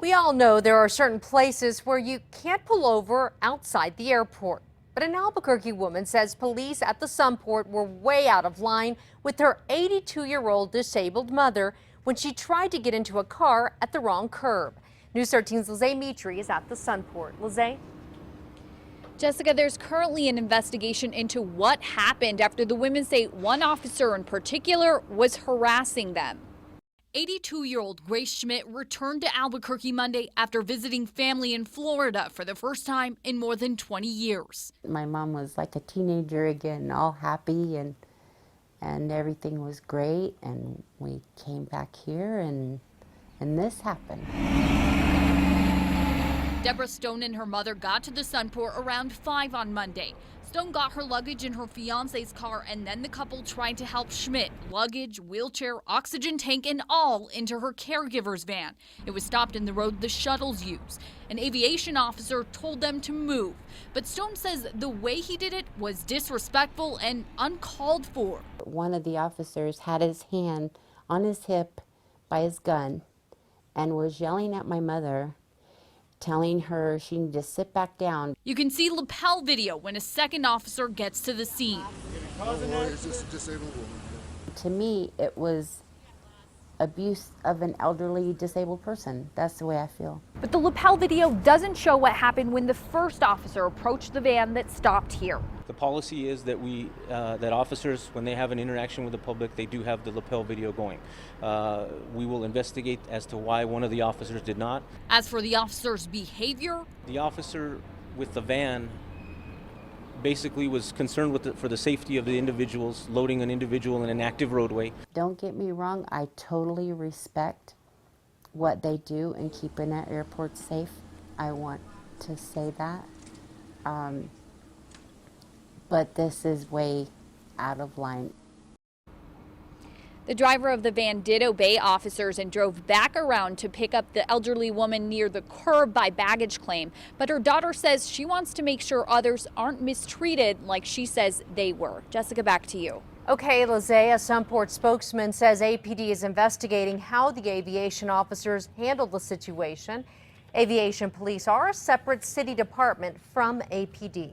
We all know there are certain places where you can't pull over outside the airport. But an Albuquerque woman says police at the Sunport were way out of line with her 82-year-old disabled mother when she tried to get into a car at the wrong curb. News 13's Lizzie Mitri is at the Sunport. Lizzie? Jessica, there's currently an investigation into what happened after the women say one officer in particular was harassing them. 82-year-old Grace Schmidt returned to Albuquerque Monday after visiting family in Florida for the first time in more than 20 years. My mom was like a teenager again, all happy and everything was great. And we came back here and this happened. Deborah Stone and her mother got to the Sunport around 5 on Monday. Stone got her luggage in her fiance's car, and then the couple tried to help Schmidt, luggage, wheelchair, oxygen tank, and all into her caregiver's van. It was stopped in the road the shuttles use. An aviation officer told them to move, but Stone says the way he did it was disrespectful and uncalled for. One of the officers had his hand on his hip by his gun and was yelling at my mother, telling her she needed to sit back down. You can see lapel video when a second officer gets to the scene. It's just a disabled woman. To me, it was abuse of an elderly disabled person. That's the way I feel. But the lapel video doesn't show what happened when the first officer approached the van that stopped here. The policy is that that officers, when they have an interaction with the public, they do have the lapel video going. We will investigate as to why one of the officers did not. As for the officer's behavior, the officer with the van basically was concerned for the safety of the individuals, loading an individual in an active roadway. Don't get me wrong, I totally respect what they do in keeping our airport safe. I want to say that. But this is way out of line. the driver of the van did obey officers and drove back around to pick up the elderly woman near the curb by baggage claim. But her daughter says she wants to make sure others aren't mistreated like she says they were. Jessica, back to you. Okay, Lizzie, a Sunport spokesman says APD is investigating how the aviation officers handled the situation. Aviation police are a separate city department from APD.